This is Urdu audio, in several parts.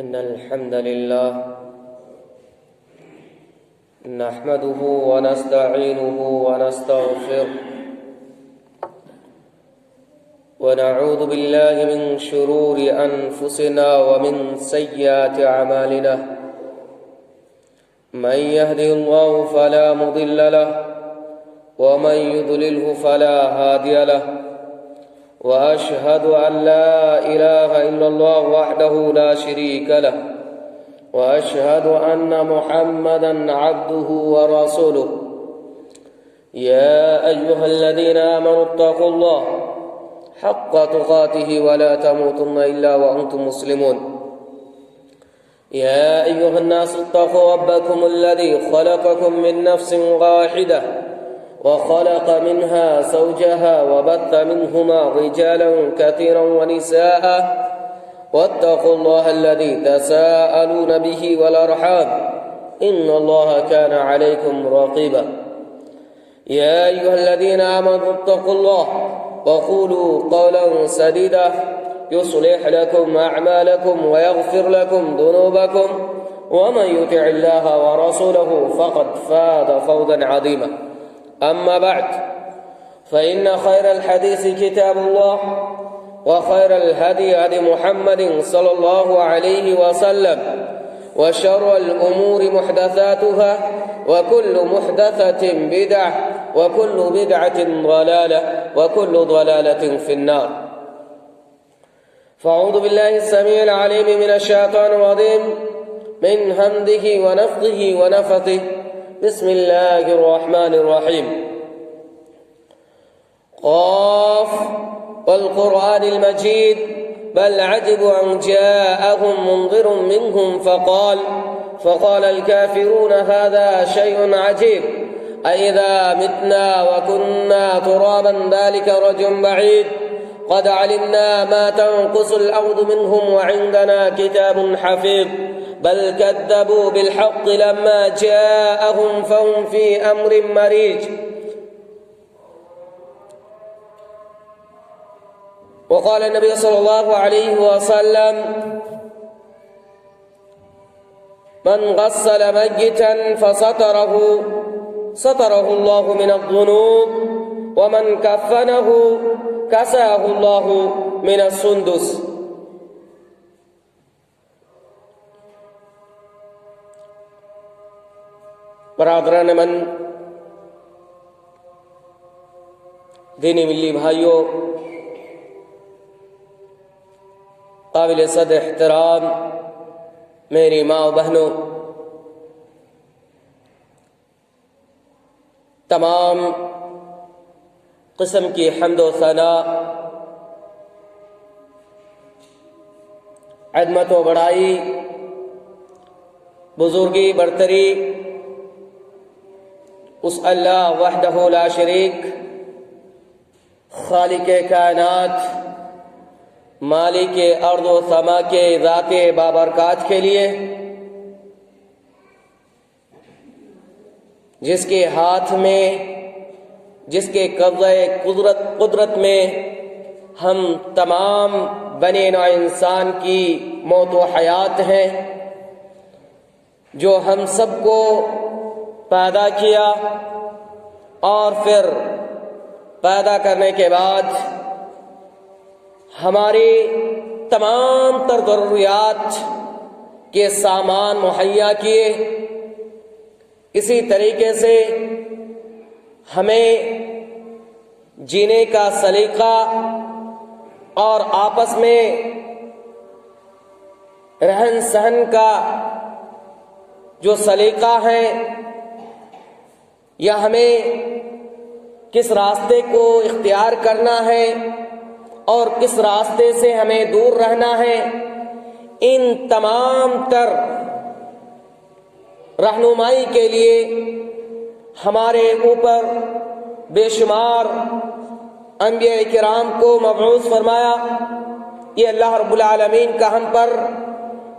إن الحمد لله نحمده ونستعينه ونستغفره ونعوذ بالله من شرور أنفسنا ومن سيئات أعمالنا من يهده الله فلا مضل له ومن يضلله فلا هادي له وأشهد أن لا إله إلا الله وحده لا شريك له وأشهد أن محمدًا عبده ورسوله يا أيها الذين آمنوا اتقوا الله حق تقاته ولا تموتن إلا وأنتم مسلمون يا أيها الناس اتقوا ربكم الذي خلقكم من نفس واحدة وخلق منها زوجها وبث منهما رجالا كثيرا ونساء واتقوا الله الذي تساءلون به والأرحام إن الله كان عليكم رقيبا يا أيها الذين آمنوا اتقوا الله وقولوا قولا سديدا يصلح لكم أعمالكم ويغفر لكم ذنوبكم ومن يطع الله ورسوله فقد فاز فوزا عظيما أما بعد فإن خير الحديث كتاب الله وخير الهدي هدي محمد صلى الله عليه وسلم وشر الأمور محدثاتها وكل محدثة بدعة وكل بدعة ضلالة وكل ضلالة في النار فأعوذ بالله السميع العليم من الشيطان الرجيم من همزه ونفخه ونفثه بسم الله الرحمن الرحيم قاف والقرآن المجيد بل عجبوا أن جاءهم منذر منهم فقال الكافرون هذا شيء عجيب أئذا متنا وكنا ترابا ذلك رجل بعيد قد علمنا ما تنقص الأرض منهم وعندنا كتاب حفيظ بل كذبوا بالحق لما جاءهم فهم في أمر مريج وقال النبي صلى الله عليه وسلم من غسل ميتا فستره الله من الذنوب ومن كفنه كساه الله من السندس برادران من دینی ملی بھائیوں، قابل صد احترام میری ماں و بہنوں، تمام قسم کی حمد و ثنا، عظمت و بڑائی، بزرگی برتری اس اللہ وحدہ لا شریک، خالق کائنات، مالک ارض و سما کے ذات بابرکات کے لیے، جس کے ہاتھ میں، جس کے قبضہ قدرت میں ہم تمام بنی نوع انسان کی موت و حیات ہیں، جو ہم سب کو پیدا کیا اور پھر پیدا کرنے کے بعد ہماری تمام تر ضروریات کے سامان مہیا کیے، اسی طریقے سے ہمیں جینے کا سلیقہ اور آپس میں رہن سہن کا جو سلیقہ ہے، یا ہمیں کس راستے کو اختیار کرنا ہے اور کس راستے سے ہمیں دور رہنا ہے، ان تمام تر رہنمائی کے لیے ہمارے اوپر بے شمار انبیاء کرام کو مبعوث فرمایا۔ یہ اللہ رب العالمین کا ہم پر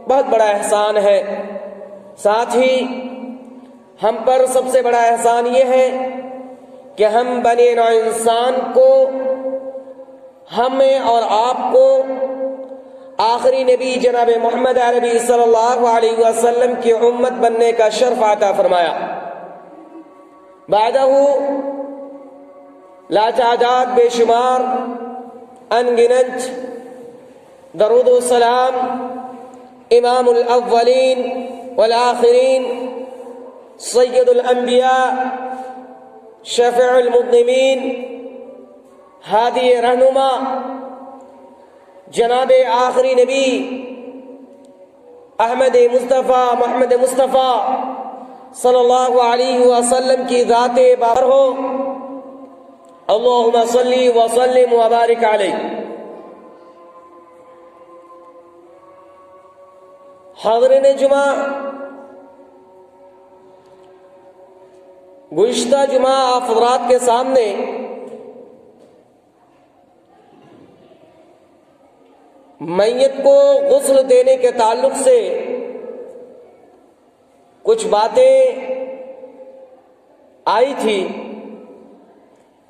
بہت بڑا احسان ہے۔ ساتھ ہی ہم پر سب سے بڑا احسان یہ ہے کہ ہم بنی نوع انسان کو، ہمیں اور آپ کو آخری نبی جناب محمد عربی صلی اللہ علیہ وسلم کی امت بننے کا شرف عطا فرمایا۔ بعدہ لا تعداد بے شمار ان گنت درود و سلام امام الاولین والآخرین سید الانبیاء شفیع المذنبین ہادی رہنما جناب آخری نبی احمد مصطفیٰ محمد مصطفیٰ صلی اللہ علیہ وسلم کی ذات بابر ہو۔ اللہم صلی وسلم وبارک علیہ۔ حاضرین جمعہ، گزشتہ جمعہ آپ حضرات کے سامنے میت کو غسل دینے کے تعلق سے کچھ باتیں آئی تھی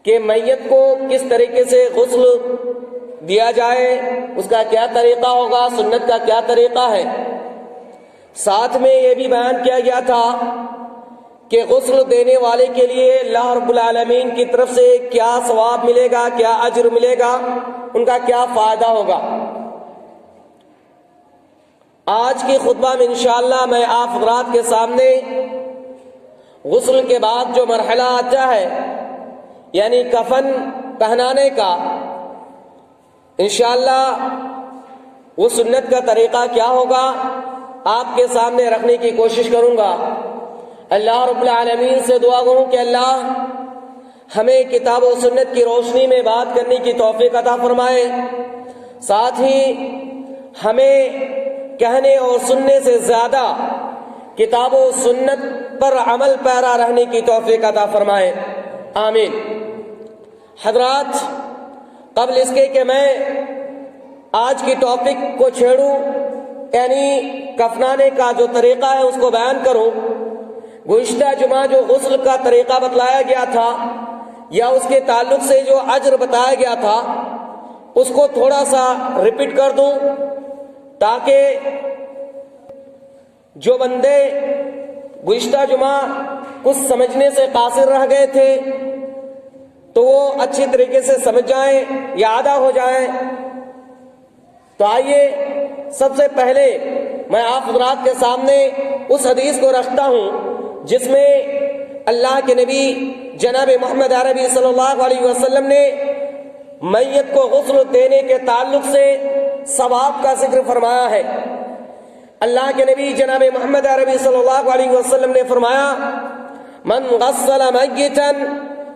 کہ میت کو کس طریقے سے غسل دیا جائے، اس کا کیا طریقہ ہوگا، سنت کا کیا طریقہ ہے۔ ساتھ میں یہ بھی بیان کیا گیا تھا کہ غسل دینے والے کے لیے اللہ رب العالمین کی طرف سے کیا ثواب ملے گا، کیا اجر ملے گا، ان کا کیا فائدہ ہوگا۔ آج کی خطبہ میں انشاءاللہ میں آپ حضرات کے سامنے غسل کے بعد جو مرحلہ آتا ہے یعنی کفن پہنانے کا، انشاءاللہ وہ سنت کا طریقہ کیا ہوگا آپ کے سامنے رکھنے کی کوشش کروں گا۔ اللہ رب العالمین سے دعا کروں کہ اللہ ہمیں کتاب و سنت کی روشنی میں بات کرنے کی توفیق عطا فرمائے، ساتھ ہی ہمیں کہنے اور سننے سے زیادہ کتاب و سنت پر عمل پیرا رہنے کی توفیق عطا فرمائے، آمین۔ حضرات، قبل اس کے کہ میں آج کی ٹاپک کو چھیڑوں یعنی کفنانے کا جو طریقہ ہے اس کو بیان کروں، گزشتہ جمعہ جو غسل کا طریقہ بتلایا گیا تھا یا اس کے تعلق سے جو اجر بتایا گیا تھا اس کو تھوڑا سا ریپیٹ کر دوں تاکہ جو بندے گزشتہ جمعہ کچھ سمجھنے سے قاصر رہ گئے تھے تو وہ اچھی طریقے سے سمجھ جائیں، یاد ہو جائیں۔ تو آئیے سب سے پہلے میں آپ حضرات کے سامنے اس حدیث کو رکھتا ہوں جس میں اللہ کے نبی جناب محمد عربی صلی اللہ علیہ وسلم نے میت کو غسل دینے کے تعلق سے ثواب کا ذکر فرمایا ہے۔ اللہ کے نبی جناب محمد عربی صلی اللہ علیہ وسلم نے فرمایا من غسل میتا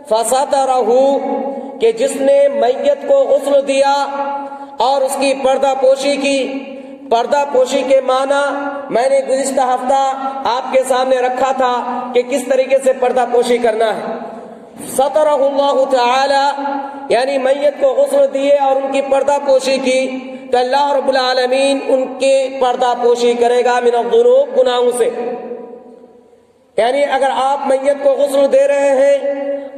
فسترہ، کہ جس نے میت کو غسل دیا اور اس کی پردہ پوشی کی۔ پردہ پوشی کے معنی میں نے گزشتہ ہفتہ آپ کے سامنے رکھا تھا کہ کس طریقے سے پردہ پوشی کرنا ہے۔ سترہ اللہ تعالی یعنی میت کو غسل دیے اور ان کی پردہ پوشی کی تو اللہ رب العالمین ان کے پردہ پوشی کرے گا من الذنوب، گناہوں سے۔ یعنی اگر آپ میت کو غسل دے رہے ہیں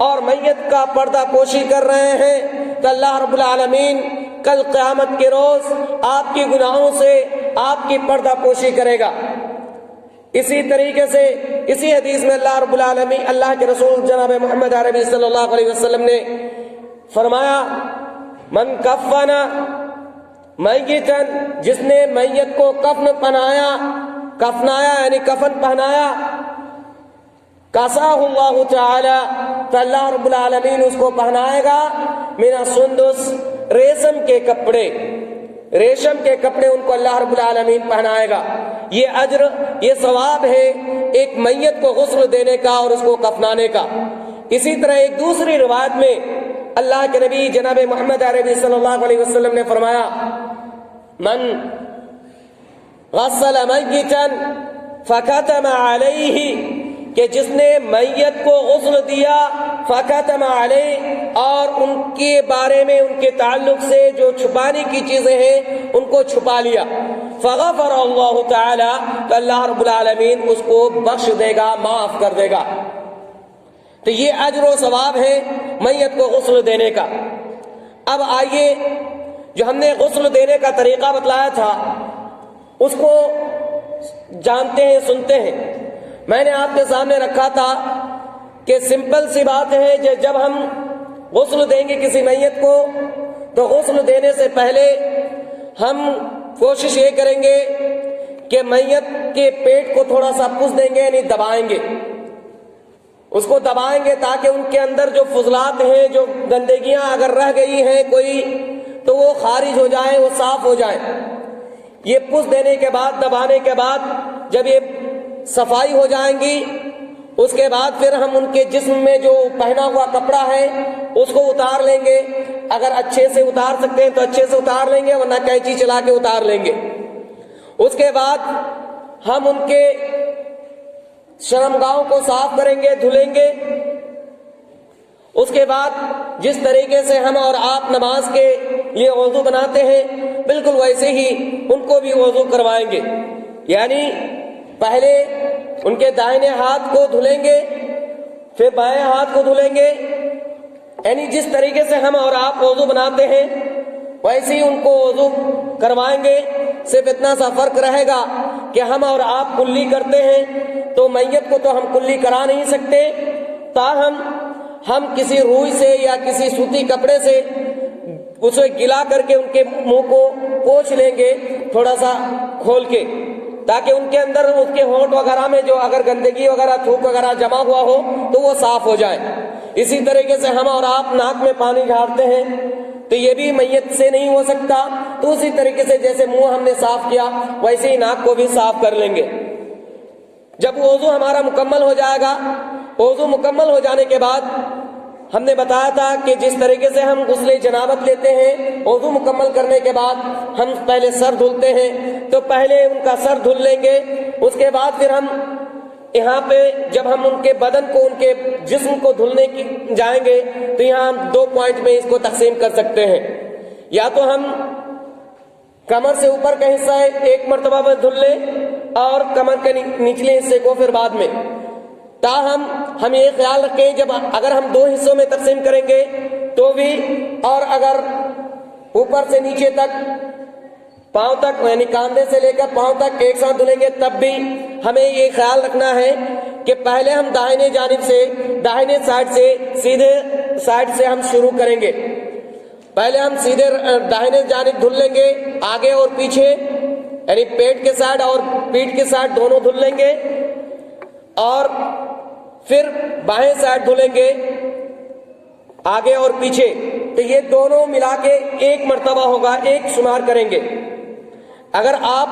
اور میت کا پردہ پوشی کر رہے ہیں تو اللہ رب العالمین کل قیامت کے روز آپ کی گناہوں سے آپ کی پردہ پوشی کرے گا۔ اسی طریقے سے اسی حدیث میں اللہ رب العالمین اللہ کے رسول جناب محمد عربی صلی اللہ علیہ وسلم نے فرمایا من کفن میتا، جس نے میت کو کفن پہنایا، کفنایا یعنی کفن پہنایا، کساہ اللہ تعالی تو اللہ رب العالمین اس کو پہنائے گا من السندس، ریشم کے کپڑے، ریشم کے کپڑے ان کو اللہ رب العالمین پہنائے گا۔ یہ اجر، یہ ثواب ہے ایک میت کو غسل دینے کا اور اس کو کفنانے کا۔ اسی طرح ایک دوسری روایت میں اللہ کے نبی جناب محمد عربی صلی اللہ علیہ وسلم نے فرمایا من غسل میتا فختم علیہ، کہ جس نے میت کو غسل دیا فختم علیہ، اور ان کے بارے میں ان کے تعلق سے جو چھپانے کی چیزیں ہیں ان کو چھپا لیا، فغفر اللہ تعالی تو اللہ رب العالمین اس کو بخش دے گا، معاف کر دے گا۔ تو یہ اجر و ثواب ہے میت کو غسل دینے کا۔ اب آئیے جو ہم نے غسل دینے کا طریقہ بتلایا تھا اس کو جانتے ہیں، سنتے ہیں۔ میں نے آپ کے سامنے رکھا تھا کہ سمپل سی بات ہے کہ جب ہم غسل دیں گے کسی میت کو تو غسل دینے سے پہلے ہم کوشش یہ کریں گے کہ میت کے پیٹ کو تھوڑا سا پس دیں گے، یعنی دبائیں گے، اس کو دبائیں گے تاکہ ان کے اندر جو فضلات ہیں، جو گندگیاں اگر رہ گئی ہیں کوئی، تو وہ خارج ہو جائیں، وہ صاف ہو جائیں۔ یہ پس دینے کے بعد، دبانے کے بعد جب یہ صفائی ہو جائیں گی، اس کے بعد پھر ہم ان کے جسم میں جو پہنا ہوا کپڑا ہے اس کو اتار لیں گے۔ اگر اچھے سے اتار سکتے ہیں تو اچھے سے اتار لیں گے، ورنہ کینچی چلا کے اتار لیں گے۔ اس کے بعد ہم ان کے شرمگاہوں کو صاف کریں گے، دھلیں گے۔ اس کے بعد جس طریقے سے ہم اور آپ نماز کے لیے وضو بناتے ہیں بالکل ویسے ہی ان کو بھی وضو کروائیں گے، یعنی پہلے ان کے دائیں ہاتھ کو دھلیں گے، پھر بائیں ہاتھ کو دھلیں گے، یعنی جس طریقے سے ہم اور آپ وضو بناتے ہیں ویسے ہی ان کو وضو کروائیں گے۔ صرف اتنا سا فرق رہے گا کہ ہم اور آپ کلی کرتے ہیں تو میت کو تو ہم کلی کرا نہیں سکتے، تاہم ہم کسی روئی سے یا کسی سوتی کپڑے سے اسے گلا کر کے ان کے منہ کو پوچھ لیں گے، تھوڑا سا کھول کے، تاکہ ان کے اندر اس کے ہونٹ وغیرہ میں جو اگر گندگی وغیرہ تھوک وغیرہ جمع ہوا ہو تو وہ صاف ہو جائے۔ اسی طریقے سے ہم اور آپ ناک میں پانی جھاڑتے ہیں تو یہ بھی میت سے نہیں ہو سکتا، تو اسی طریقے سے جیسے منہ ہم نے صاف کیا ویسے ہی ناک کو بھی صاف کر لیں گے۔ جب وضو ہمارا مکمل ہو جائے گا، وضو مکمل ہو جانے کے بعد ہم نے بتایا تھا کہ جس طریقے سے ہم غسل جنابت لیتے ہیں، وضو مکمل کرنے کے بعد ہم پہلے سر دھلتے ہیں، تو پہلے ان کا سر دھل لیں گے۔ اس کے بعد پھر ہم یہاں پہ جب ہم ان کے بدن کو، ان کے جسم کو دھلنے کی جائیں گے تو یہاں ہم 2 پوائنٹ میں اس کو تقسیم کر سکتے ہیں۔ یا تو ہم کمر سے اوپر کا حصہ ایک مرتبہ میں دھل لیں اور کمر کے نچلے حصے کو پھر بعد میں، تاہم ہم یہ خیال رکھیں جب اگر ہم 2 حصوں میں تقسیم کریں گے تو بھی، اور اگر اوپر سے نیچے تک پاؤں تک، یعنی کاندھے سے لے کر پاؤں تک ایک ساتھ دھلیں گے، تب بھی ہمیں یہ خیال رکھنا ہے کہ پہلے ہم داہنے جانب سے، داہنے سائڈ سے، سیدھے سائڈ سے ہم شروع کریں گے۔ پہلے ہم سیدھے داہنے جانب دھل لیں گے، آگے اور پیچھے، یعنی پیٹ کے سائڈ اور پیٹھ کے سائڈ دونوں دھل لیں گے، اور پھر بائیں سائڈ دھلیں گے آگے اور پیچھے۔ تو یہ دونوں ملا کے ایک مرتبہ ہوگا، ایک شمار کریں گے۔ اگر آپ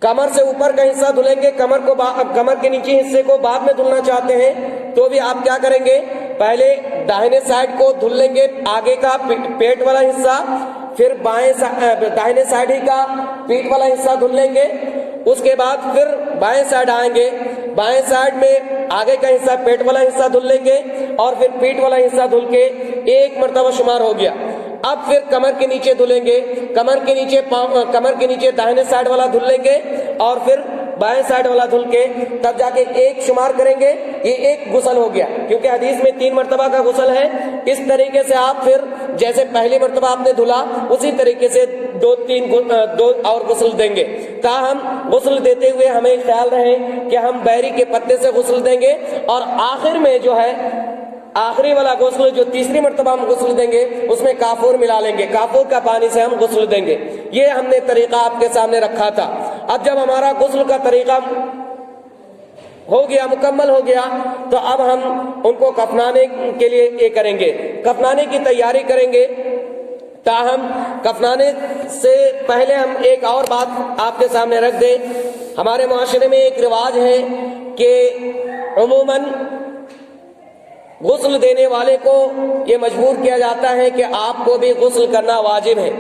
کمر سے اوپر کا حصہ دھلیں گے، کمر کے نیچے حصے کو بعد میں دھلنا چاہتے ہیں تو بھی آپ کیا کریں گے، پہلے داہنے سائڈ کو دھل لیں گے، آگے کا پیٹ والا حصہ، پھر داہنے سائڈ ہی کا پیٹ والا حصہ دھل لیں گے۔ اس کے بعد پھر بائیں سائڈ آئیں گے، بائیں سائڈ میں آگے کا حصہ، پیٹ والا حصہ دھل لیں گے، اور پھر پیٹ والا حصہ دھل کے ایک مرتبہ شمار ہو گیا۔ اب پھر کمر کے نیچے دھلیں گے، کمر کے نیچے داہنے سائڈ والا دھل لیں گے، اور پھر بائیں سائڈ والا دھل کے تب جا کے ایک شمار کریں گے۔ یہ ایک غسل ہو گیا، کیونکہ حدیث میں 3 مرتبہ کا غسل ہے۔ اس طریقے سے آپ پھر جیسے پہلی مرتبہ آپ نے دھلا اسی طریقے سے 2 اور غسل دیں گے۔ تاہم غسل دیتے ہوئے ہمیں خیال رہے کہ ہم بیری کے پتے سے غسل دیں گے، اور آخر میں جو ہے آخری والا غسل جو تیسری مرتبہ ہم غسل دیں گے اس میں کافور ملا لیں گے، کافور کا پانی سے ہم غسل دیں گے۔ یہ ہم نے طریقہ آپ کے سامنے رکھا تھا۔ اب جب ہمارا غسل کا طریقہ ہو گیا، مکمل ہو گیا، تو اب ہم ان کو کفنانے کے لیے یہ کریں گے، کفنانے کی تیاری کریں گے۔ تاہم کفنانے سے پہلے ہم ایک اور بات آپ کے سامنے رکھ دیں۔ ہمارے معاشرے میں ایک رواج ہے کہ عموماً غسل دینے والے کو یہ مجبور کیا جاتا ہے کہ آپ کو بھی غسل کرنا واجب ہے۔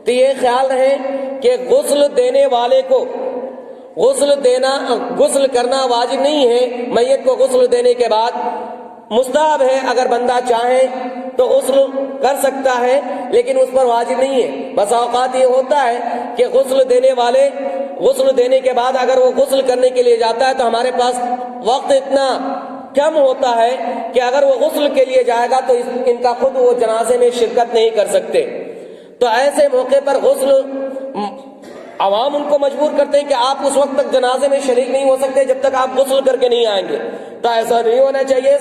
تو یہ خیال رہے کہ غسل دینے والے کو غسل کرنا واجب نہیں ہے۔ میت کو غسل دینے کے بعد مستحب ہے، اگر بندہ چاہے تو غسل کر سکتا ہے، لیکن اس پر واجب نہیں ہے۔ بس اوقات یہ ہوتا ہے کہ غسل دینے والے غسل دینے کے بعد اگر وہ غسل کرنے کے لیے جاتا ہے تو ہمارے پاس وقت اتنا کم ہوتا ہے کہ اگر وہ غسل کے لیے جائے گا تو ان کا خود وہ جنازے میں شرکت نہیں کر سکتے۔ تو ایسے موقع پر غسل عوام ان کو مجبور کرتے ہیں کہ آپ اس وقت تک جنازے میں شریک نہیں ہو سکتے جب تک آپ غسل کر کے نہیں آئیں گے. تو ایسا نہیں ہونا چاہیے.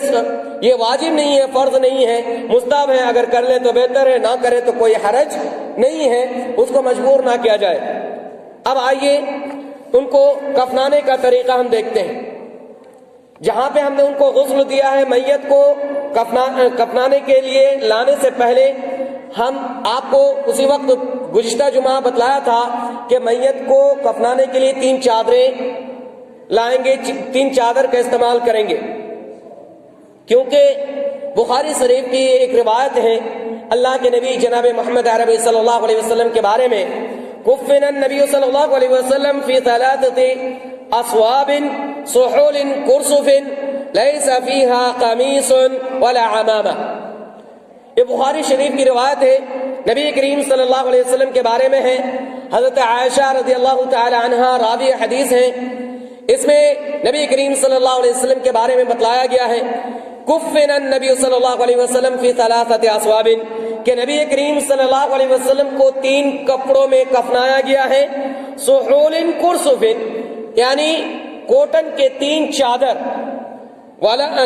یہ واجب نہیں ہے، فرض نہیں ہے، مستحب ہے. اگر کر لے تو بہتر ہے، نہ کرے تو کوئی حرج نہیں ہے، اس کو مجبور نہ کیا جائے. اب آئیے ان کو کفنانے کا طریقہ ہم دیکھتے ہیں. جہاں پہ ہم نے ان کو غسل دیا ہے، میت کو کفنانے کے لیے لانے سے پہلے ہم آپ کو اسی وقت گزشتہ جمعہ بتلایا تھا کہ میت کو کفنانے کے لیے 3 چادریں لائیں گے، 3 چادر کا استعمال کریں گے. کیونکہ بخاری شریف کی ایک روایت ہے اللہ کے نبی جناب محمد عربی صلی اللہ علیہ وسلم کے بارے میں، کفن النبی صلی اللہ علیہ وسلم فی 3 اصواب سحول کرسف لیس فیہا قمیص ولا عمامہ. یہ بخاری شریف کی روایت ہے، نبی کریم صلی اللہ علیہ وسلم کے بارے میں ہے. حضرت عائشہ رضی اللہ تعالی عنہا راوی حدیث ہیں. اس میں نبی کریم صلی اللہ علیہ وسلم کے بارے میں بتلایا گیا ہے کفن النبی صلی اللہ علیہ وسلم فی 3 اصواب، کہ نبی کریم صلی اللہ علیہ وسلم کو 3 کپڑوں میں کفنایا گیا ہے. سحول کرسف یعنی کوٹن کے 3 چادر،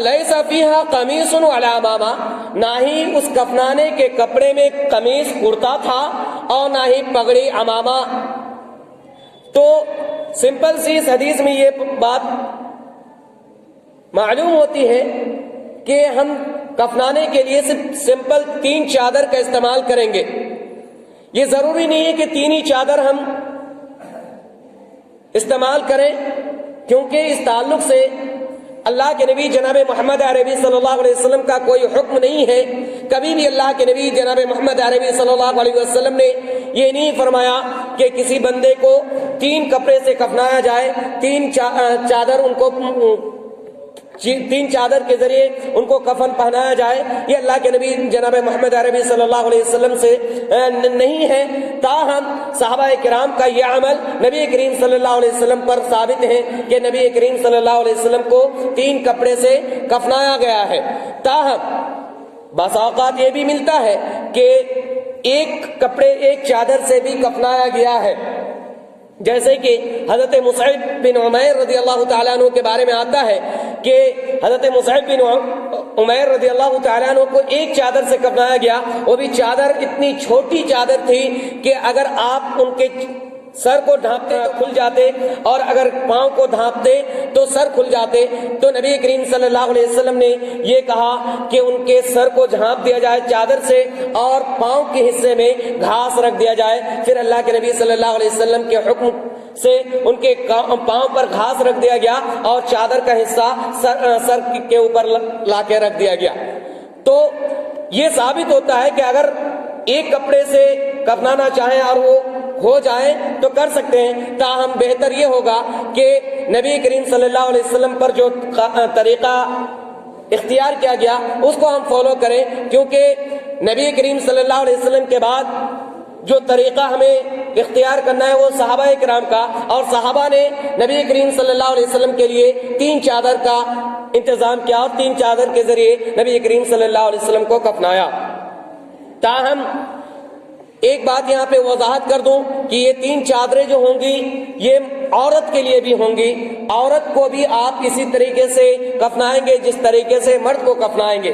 لیس فیہا قمیص ولا عمامہ، نہ ہی اس کفنانے کے کپڑے میں قمیص کرتا تھا اور نہ ہی پگڑی عمامہ. تو سمپل سی اس حدیث میں یہ بات معلوم ہوتی ہے کہ ہم کفنانے کے لیے صرف سمپل 3 چادر کا استعمال کریں گے. یہ ضروری نہیں ہے کہ 3 ہی چادر ہم استعمال کریں، کیونکہ اس تعلق سے اللہ کے نبی جناب محمد عربی صلی اللہ علیہ وسلم کا کوئی حکم نہیں ہے. کبھی بھی اللہ کے نبی جناب محمد عربی صلی اللہ علیہ وسلم نے یہ نہیں فرمایا کہ کسی بندے کو 3 کپڑے سے کفنایا جائے، 3 چادر ان کو 3 چادر کے ذریعے ان کو کفن پہنایا جائے. یہ اللہ کے نبی جناب محمد عربی صلی اللہ علیہ وسلم سے نہیں ہے. تاہم صحابہ کرام کا یہ عمل نبی کریم صلی اللہ علیہ وسلم پر ثابت ہے کہ نبی کریم صلی اللہ علیہ وسلم کو 3 کپڑے سے کفنایا گیا ہے. تاہم بعض اوقات یہ بھی ملتا ہے کہ ایک کپڑے ایک چادر سے بھی کفنایا گیا ہے، جیسے کہ حضرت مصعب بن عمیر رضی اللہ تعالیٰ عنہ کے بارے میں آتا ہے کہ حضرت مصعب بن عمیر رضی اللہ تعالیٰ عنہ کو ایک چادر سے کفنایا گیا. وہ بھی چادر اتنی چھوٹی چادر تھی کہ اگر آپ ان کے سر کو ڈھانپتے تو کھل جاتے اور اگر پاؤں کو ڈھانپتے تو سر کھل جاتے. تو نبی کریم صلی اللہ علیہ وسلم نے یہ کہا کہ ان کے سر کو ڈھانپ دیا جائے چادر سے اور پاؤں کے حصے میں گھاس رکھ دیا جائے. پھر اللہ کے نبی صلی اللہ علیہ وسلم کے حکم سے ان کے پاؤں پر گھاس رکھ دیا گیا اور چادر کا حصہ سر کے اوپر لا کے رکھ دیا گیا. تو یہ ثابت ہوتا ہے کہ اگر ایک کپڑے سے کفنانا چاہیں اور وہ ہو جائے تو کر سکتے ہیں. تاہم بہتر یہ ہوگا کہ نبی کریم صلی اللہ علیہ وسلم پر جو طریقہ اختیار کیا گیا اس کو ہم فالو کریں، کیونکہ نبی کریم صلی اللہ علیہ وسلم کے بعد جو طریقہ ہمیں اختیار کرنا ہے وہ صحابہ کرام کا، اور صحابہ نے نبی کریم صلی اللہ علیہ وسلم کے لیے 3 چادر کا انتظام کیا اور 3 چادر کے ذریعے نبی کریم صلی اللہ علیہ وسلم کو کفنایا. تاہم ایک بات یہاں پہ وضاحت کر دوں کہ یہ 3 چادریں جو ہوں گی یہ عورت کے لیے بھی ہوں گی. عورت کو بھی آپ اسی طریقے سے کفنائیں گے جس طریقے سے مرد کو کفنائیں گے.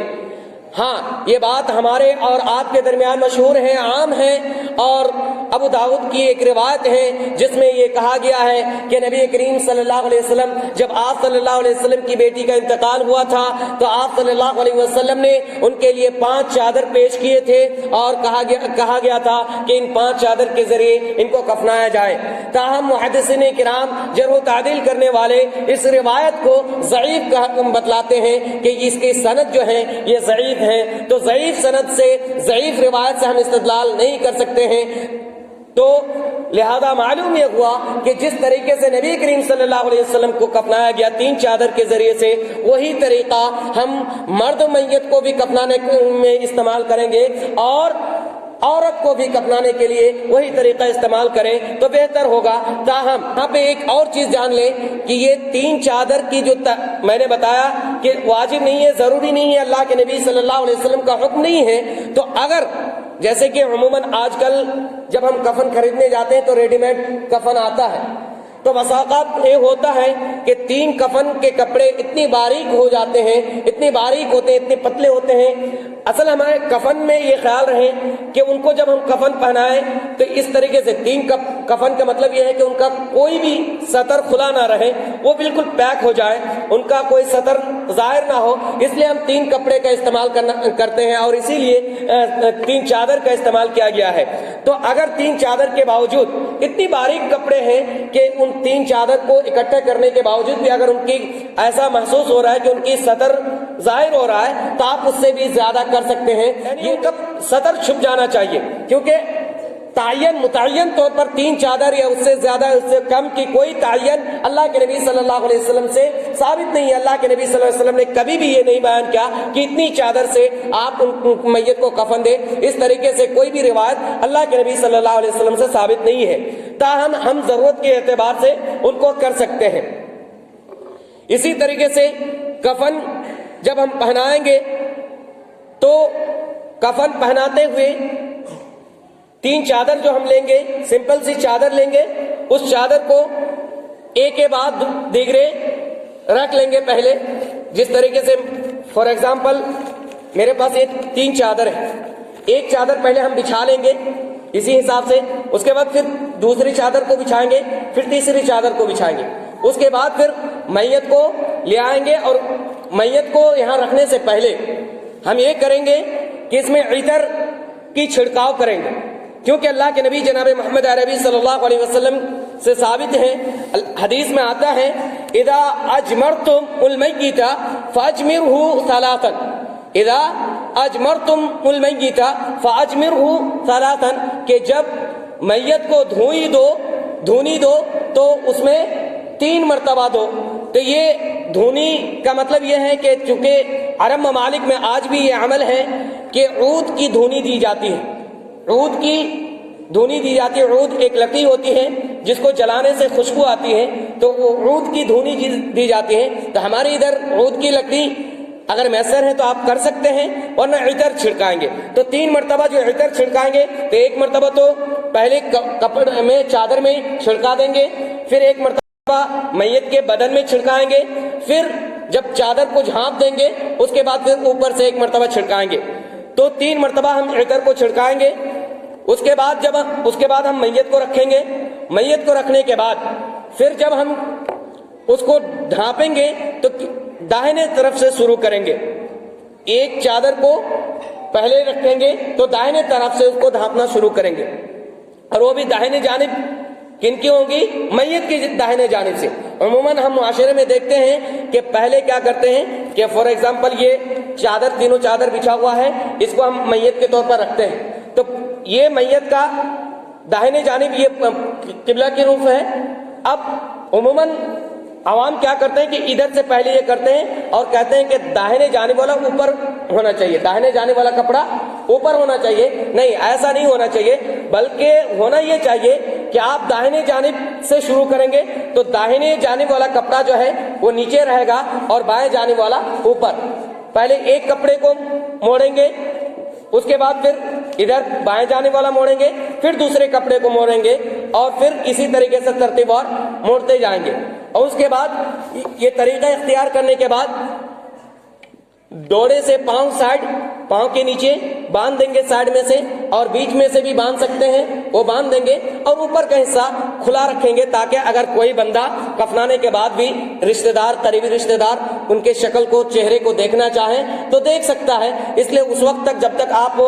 ہاں یہ بات ہمارے اور آپ کے درمیان مشہور ہے، عام ہے، اور ابو داؤد کی ایک روایت ہے جس میں یہ کہا گیا ہے کہ نبی کریم صلی اللہ علیہ وسلم جب آپ صلی اللہ علیہ وسلم کی بیٹی کا انتقال ہوا تھا تو آپ صلی اللہ علیہ وسلم نے ان کے لیے 5 چادر پیش کیے تھے اور کہا گیا تھا کہ ان 5 چادر کے ذریعے ان کو کفنایا جائے. تاہم محدثین کرام جرح و تعدیل کرنے والے اس روایت کو ضعیف بتلاتے ہیں کہ اس کی سند جو ہے یہ ضعیف ہے. تو ضعیف سند سے ضعیف روایت سے ہم استدلال نہیں کر سکتے ہیں. تو لہذا معلوم یہ ہوا کہ جس طریقے سے نبی کریم صلی اللہ علیہ وسلم کو کفنایا گیا 3 چادر کے ذریعے سے، وہی طریقہ ہم مرد میت کو بھی کفنانے میں استعمال کریں گے اور عورت کو بھی کفنانے کے لیے وہی طریقہ استعمال کریں تو بہتر ہوگا. تاہم یہاں پہ ایک اور چیز جان لیں کہ یہ 3 چادر کی جو میں نے بتایا کہ واجب نہیں ہے، ضروری نہیں ہے، اللہ کے نبی صلی اللہ علیہ وسلم کا حکم نہیں ہے. تو اگر جیسے کہ عموماً آج کل جب ہم کفن خریدنے جاتے ہیں تو ریڈی میڈ کفن آتا ہے، تو بسا اوقات یہ ہوتا ہے کہ 3 کفن کے کپڑے اتنی باریک ہو جاتے ہیں، اتنی باریک ہوتے ہیں، اتنے پتلے ہوتے ہیں۔ اصل ہمارے کفن میں یہ خیال رہے کہ ان کو جب ہم کفن پہنائیں تو اس طریقے سے 3 کفن کا مطلب یہ ہے کہ ان کا کوئی بھی سطر کھلا نہ رہے، وہ بالکل پیک ہو جائے، ان کا کوئی سطر ظاہر نہ ہو، اس لیے ہم 3 کپڑے کا استعمال کرتے ہیں، اور اسی لیے 3 چادر کا استعمال کیا گیا ہے۔ تو اگر 3 چادر کے باوجود اتنی باریک کپڑے ہیں کہ ان 3 چادر کو اکٹھے کرنے کے باوجود بھی اگر ان کی ایسا محسوس ہو رہا ہے کہ ان کی سطر ظاہر ہو رہا ہے تو آپ اس سے بھی زیادہ کر سکتے ہیں، یہ کب سطر چھپ جانا چاہیے، کیونکہ متعین طور پر 3 چادر یا اس سے زیادہ اس سے کم کی کوئی تعین اللہ کے نبی صلی اللہ علیہ وسلم سے ثابت نہیں ہے۔ اللہ کے نبی صلی اللہ علیہ وسلم نے کبھی بھی یہ نہیں بیان کیا کہ اتنی چادر سے آپ ان میت کو کفن دیں، اس طریقے سے کوئی بھی روایت اللہ کے نبی صلی اللہ علیہ وسلم سے ثابت نہیں ہے، تاہم ہم ضرورت کے اعتبار سے ان کو کر سکتے ہیں۔ اسی طریقے سے کفن جب ہم پہنائیں گے تو کفن پہناتے ہوئے 3 چادر جو ہم لیں گے، سمپل سی چادر لیں گے، اس چادر کو ایک کے بعد دیگرے رکھ لیں گے پہلے، جس طریقے سے فار ایگزامپل میرے پاس یہ 3 چادر ہے، ایک چادر پہلے ہم بچھا لیں گے اسی حساب سے، اس کے بعد پھر دوسری چادر کو بچھائیں گے، پھر تیسری چادر کو بچھائیں گے، اس کے بعد پھر میت کو لے آئیں گے، اور میت کو یہاں رکھنے سے پہلے ہم یہ کریں گے کہ اس میں عطر کی چھڑکاؤ کریں گے، کیونکہ اللہ کے نبی جناب محمد عربی صلی اللہ علیہ وسلم سے ثابت ہے، حدیث میں آتا ہے اذا اجمرتم المیت فاجمرہ ثلاثا، اذا اجمرتم المیت فاجمرہ ثلاثا، کہ جب میت کو دھونی دو تو اس میں 3 مرتبہ دو۔ تو یہ دھونی کا مطلب یہ ہے کہ چونکہ عرب ممالک میں آج بھی یہ عمل ہے کہ عود کی دھونی دی جاتی ہے، عود کی دھونی دی جاتی ہے، عود ایک لکڑی ہوتی ہے جس کو جلانے سے خوشبو آتی ہے، تو وہ عود کی دھونی دی جاتی ہے۔ تو ہمارے ادھر عود کی لکڑی اگر میسر ہے تو آپ کر سکتے ہیں، ورنہ عطر چھڑکائیں گے تو 3 مرتبہ جو عطر چھڑکائیں گے تو 1 مرتبہ تو پہلے کپڑے میں چادر میں چھڑکا دیں گے، پھر 1 مرتبہ میت کے بدن میں چھڑکائیں گے، پھر جب چادر کو جھانپ دیں گے اس کے بعد پھر اوپر سے 1 مرتبہ چھڑکائیں گے، تو 3 مرتبہ ہم عطر کو چھڑکائیں گے۔ اس کے بعد ہم میت کو رکھیں گے، میت کو رکھنے کے بعد پھر جب ہم اس کو ڈھانپیں گے تو داہنے طرف سے شروع کریں گے، ایک چادر کو پہلے رکھیں گے تو داہنے طرف سے اس کو ڈھانپنا شروع کریں گے، اور وہ بھی داہنے جانب کن کی ہوں گی؟ میت کی داہنے جانب سے۔ عموماً ہم معاشرے میں دیکھتے ہیں کہ پہلے کیا کرتے ہیں کہ فار ایگزامپل یہ چادر، تینوں چادر بچھا ہوا ہے، اس کو ہم میت کے طور پر رکھتے ہیں، تو یہ میت کا داہنے جانب یہ قبلہ کی رخ ہے۔ اب عموماً عوام کیا کرتے ہیں کہ ادھر سے پہلے یہ کرتے ہیں اور کہتے ہیں کہ داہنے جانب والا اوپر ہونا چاہیے، داہنے جانب والا کپڑا اوپر ہونا چاہیے۔ نہیں، ایسا نہیں ہونا چاہیے، بلکہ ہونا یہ چاہیے کہ آپ داہنے جانب سے شروع کریں گے تو داہنے جانب والا کپڑا جو ہے وہ نیچے رہے گا اور بائیں جانب والا اوپر۔ پہلے ایک کپڑے کو موڑیں گے، اس کے بعد پھر ادھر بائیں جانب والا موڑیں گے، پھر دوسرے کپڑے کو موڑیں گے، اور پھر اسی طریقے سے ترتیب اور موڑتے جائیں گے۔ اور اس کے بعد یہ طریقہ اختیار کرنے کے بعد ڈوڑے سے پاؤں کے نیچے باندھ دیں گے سائڈ میں سے، اور بیچ میں سے بھی باندھ سکتے ہیں، وہ باندھ دیں گے، اور اوپر کا حصہ کھلا رکھیں گے تاکہ اگر کوئی بندہ کفنانے کے بعد بھی رشتہ دار، قریبی رشتہ دار ان کے شکل کو، چہرے کو دیکھنا چاہیں تو دیکھ سکتا ہے۔ اس لیے اس وقت تک جب تک آپ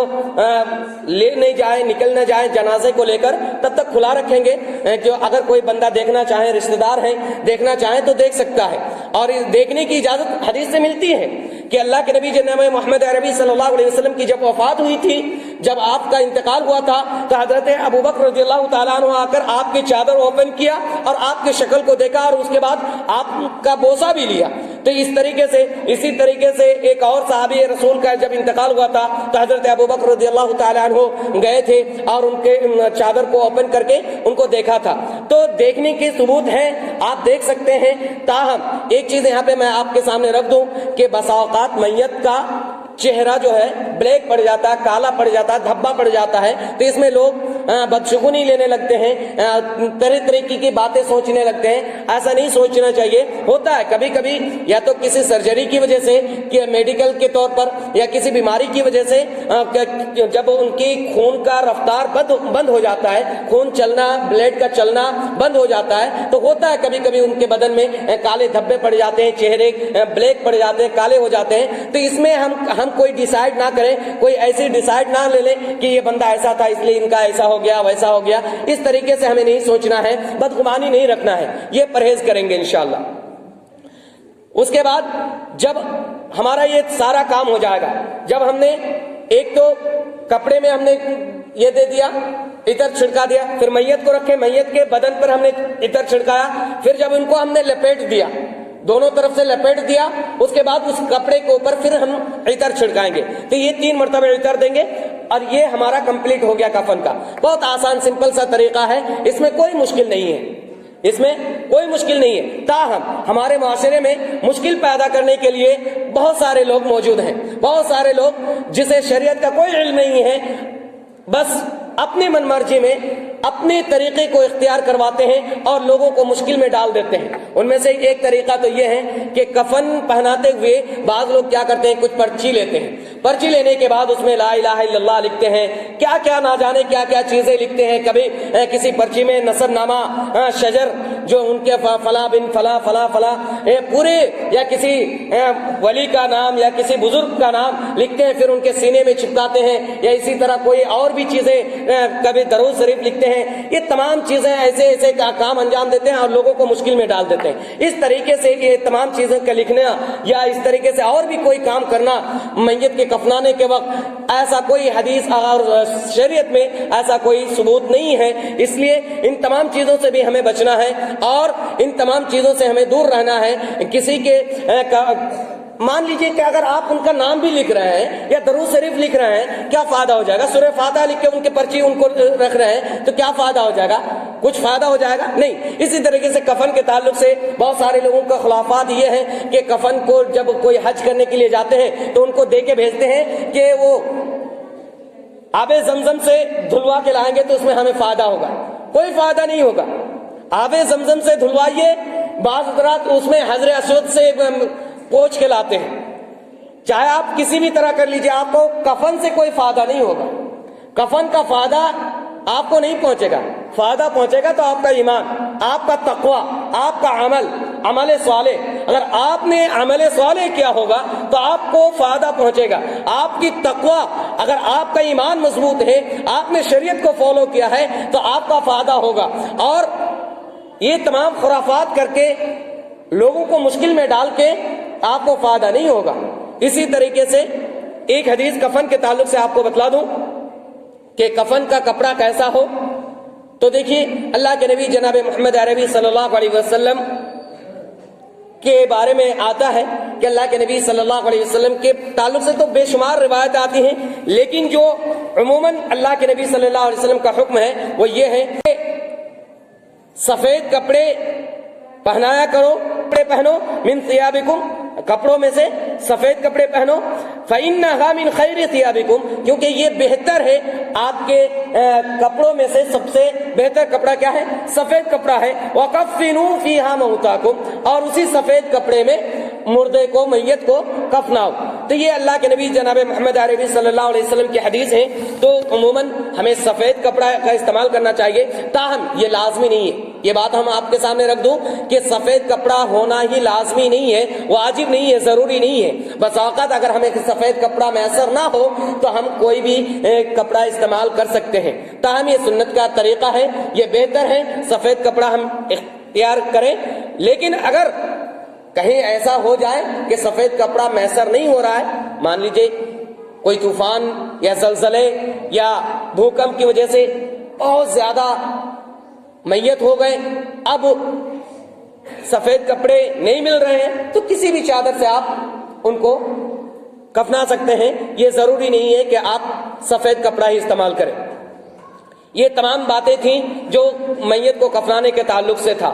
لے نہیں جائیں، نکل نہ جائیں جنازے کو لے کر، تب تک کھلا رکھیں گے، جو اگر کوئی بندہ دیکھنا چاہے، رشتہ دار ہیں دیکھنا چاہیں تو دیکھ سکتا ہے۔ اور دیکھنے کی اجازت حدیث سے ملتی ہے کہ اللہ کے نبی جناب محمد عربی صلی اللہ علیہ وسلم کی جب وفات ہوئی تھی، جب آپ کا انتقال ہوا تھا، تو حضرت ابو بکر رضی اللہ تعالیٰ عنہ آ کر آپ کی چادر اوپن کیا اور آپ کی شکل کو دیکھا، اور اس کے بعد آپ کا بوسہ بھی لیا۔ تو اسی طریقے سے ایک اور صحابی رسول کا جب انتقال ہوا تھا تو حضرت ابو بکر رضی اللہ تعالیٰ عنہ گئے تھے اور ان کے چادر کو اوپن کر کے ان کو دیکھا تھا۔ تو دیکھنے کے ثبوت ہیں، آپ دیکھ سکتے ہیں۔ تاہم ایک چیز یہاں پہ میں آپ کے سامنے رکھ دوں کہ بسا اوقات میت کا چہرہ جو ہے بلیک پڑ جاتا ہے، کالا پڑ جاتا ہے، دھبا پڑ جاتا ہے، تو اس میں لوگ بدشگونی لینے لگتے ہیں، طرح طرح کی باتیں سوچنے لگتے ہیں۔ ایسا نہیں سوچنا چاہیے۔ ہوتا ہے کبھی کبھی یا تو کسی سرجری کی وجہ سے، میڈیکل کے طور پر، یا کسی بیماری کی وجہ سے جب ان کی خون کا رفتار بند ہو جاتا ہے، خون چلنا، بلڈ کا چلنا بند ہو جاتا ہے، تو ہوتا ہے کبھی کبھی ان کے بدن میں کالے دھبے پڑ جاتے ہیں، چہرے بلیک پڑ جاتے ہیں، کالے ہو جاتے ہیں۔ تو اس میں ہم کوئی ڈیسائیڈ نہ کریں، کوئی ایسی ڈیسائیڈ نہ لے لیں کہ یہ بندہ ایسا تھا اس لیے ان کا ایسا ہو گیا ویسا ہو گیا۔ اس طریقے سے ہمیں نہیں سوچنا ہے، بدگمانی نہیں رکھنا ہے، یہ پرہیز کریں گے انشاءاللہ۔ اس کے بعد جب ہمارا یہ سارا کام ہو جائے گا، جب ہم نے ایک تو کپڑے میں ہم نے یہ دے دیا، عطر چھڑکا دیا، پھر میت کو رکھے، میت کے بدن پر ہم نے عطر چھڑکایا، پھر جب ان کو ہم نے لپیٹ دیا، دونوں طرف سے لپیٹ دیا، اس کے بعد اس کپڑے کے اوپر پھر ہم عطر چھڑکائیں گے، تو یہ 3 مرتبہ عطر دیں گے، اور یہ ہمارا کمپلیٹ ہو گیا کفن کا۔ بہت آسان سمپل سا طریقہ ہے، اس میں کوئی مشکل نہیں ہے، اس میں کوئی مشکل نہیں ہے۔ تاہم ہمارے معاشرے میں مشکل پیدا کرنے کے لیے بہت سارے لوگ موجود ہیں، بہت سارے لوگ جسے شریعت کا کوئی علم نہیں ہے، بس اپنی من مرضی میں اپنے طریقے کو اختیار کرواتے ہیں اور لوگوں کو مشکل میں ڈال دیتے ہیں۔ ان میں سے ایک طریقہ تو یہ ہے کہ کفن پہناتے ہوئے بعض لوگ کیا کرتے ہیں، کچھ پرچی لیتے ہیں، پرچی لینے کے بعد اس میں لا الہ الا اللہ لکھتے ہیں، کیا کیا نہ جانے کیا کیا چیزیں لکھتے ہیں۔ کبھی کسی پرچی میں نسب نامہ، شجر جو ان کے فلاں بن فلاں فلاں فلاں پورے، یا کسی ولی کا نام یا کسی بزرگ کا نام لکھتے ہیں، پھر ان کے سینے میں چپکاتے ہیں، یا اسی طرح کوئی اور بھی چیزیں، کبھی درود شریف لکھتے ہیں۔ یہ تمام چیزیں ایسے ایسے کام انجام دیتے ہیں اور لوگوں کو مشکل میں ڈال دیتے ہیں۔ اس طریقے سے یہ تمام چیزیں کا لکھنا یا اس طریقے سے اور بھی کوئی کام کرنا میت کے کفنانے کے وقت، ایسا کوئی حدیث اور شریعت میں ایسا کوئی ثبوت نہیں ہے۔ اس لیے ان تمام چیزوں سے بھی ہمیں بچنا ہے اور ان تمام چیزوں سے ہمیں دور رہنا ہے۔ کسی کے مان لیجئے کہ اگر آپ ان کا نام بھی لکھ رہے ہیں یا درود شریف لکھ رہے ہیں، کیا فائدہ ہو جائے گا؟ سورہ فاتحہ لکھ کے ان کے پرچی ان کو رکھ رہے ہیں تو کیا فائدہ ہو جائے گا؟ کچھ فائدہ ہو جائے گا؟ نہیں۔ اسی طریقے سے کفن کے تعلق سے بہت سارے لوگوں کا خلافات یہ ہیں کہ کفن کو جب کوئی حج کرنے کے لیے جاتے ہیں تو ان کو دے کے بھیجتے ہیں کہ وہ آب زمزم سے دھلوا کے لائیں گے تو اس میں ہمیں فائدہ ہوگا۔ کوئی فائدہ نہیں ہوگا۔ آب زمزم سے دھلوائیے، بعض حضرات اس میں حجر اسود سے پوچھ کے لاتے ہیں، چاہے آپ کسی بھی طرح کر لیجئے، آپ کو کفن سے کوئی فائدہ نہیں ہوگا۔ کفن کا فائدہ آپ کو نہیں پہنچے گا، فائدہ پہنچے گا تو آپ کا ایمان، آپ کا تقوی، آپ کا عمل صالح۔ اگر آپ نے عمل صالح کیا ہوگا تو آپ کو فائدہ پہنچے گا۔ آپ کی تقوی، اگر آپ کا ایمان مضبوط ہے، آپ نے شریعت کو فالو کیا ہے تو آپ کا فائدہ ہوگا۔ اور یہ تمام خرافات کر کے لوگوں کو مشکل میں ڈال کے آپ کو فائدہ نہیں ہوگا۔ اسی طریقے سے ایک حدیث کفن کے تعلق سے آپ کو بتلا دوں کہ کفن کا کپڑا کیسا ہو، تو دیکھیے اللہ کے نبی جناب محمد عربی صلی اللہ علیہ وسلم کے بارے میں آتا ہے کہ اللہ کے نبی صلی اللہ علیہ وسلم کے تعلق سے تو بے شمار روایت آتی ہیں، لیکن جو عموماً اللہ کے نبی صلی اللہ علیہ وسلم کا حکم ہے وہ یہ ہے کہ سفید کپڑے پہنایا کرو، کپڑے پہنو، من ثیابکم، کپڑوں میں سے سفید کپڑے پہنو، فإنها من خیر ثیابکم، کیونکہ یہ بہتر ہے، آپ کے کپڑوں میں سے سب سے بہتر کپڑا کیا ہے؟ سفید کپڑا ہے۔ وَكَفِّنُوا فِيهَا مَوْتَاكُمْ، اور اسی سفید کپڑے میں مردے کو، میت کو کفناؤ۔ تو یہ اللہ کے نبی جناب محمد عربی صلی اللہ علیہ وسلم کی حدیث ہے۔ تو عموماً ہمیں سفید کپڑا کا استعمال کرنا چاہیے، تاہم یہ لازمی نہیں ہے۔ یہ بات ہم آپ کے سامنے رکھ دوں کہ سفید کپڑا ہونا ہی لازمی نہیں ہے، واجب نہیں ہے، ضروری نہیں ہے۔ بس اوقات اگر ہمیں سفید کپڑا میسر نہ ہو تو ہم کوئی بھی کپڑا استعمال کر سکتے ہیں، تاہم یہ سنت کا طریقہ ہے، یہ بہتر ہے سفید کپڑا ہم اختیار کریں۔ لیکن اگر کہیں ایسا ہو جائے کہ سفید کپڑا میسر نہیں ہو رہا ہے، مان لیجئے کوئی طوفان یا زلزلے یا بھوکمپ کی وجہ سے بہت زیادہ میت ہو گئے، اب سفید کپڑے نہیں مل رہے ہیں، تو کسی بھی چادر سے آپ ان کو کفنا سکتے ہیں، یہ ضروری نہیں ہے کہ آپ سفید کپڑا ہی استعمال کریں۔ یہ تمام باتیں تھیں جو میت کو کفنانے کے تعلق سے تھا۔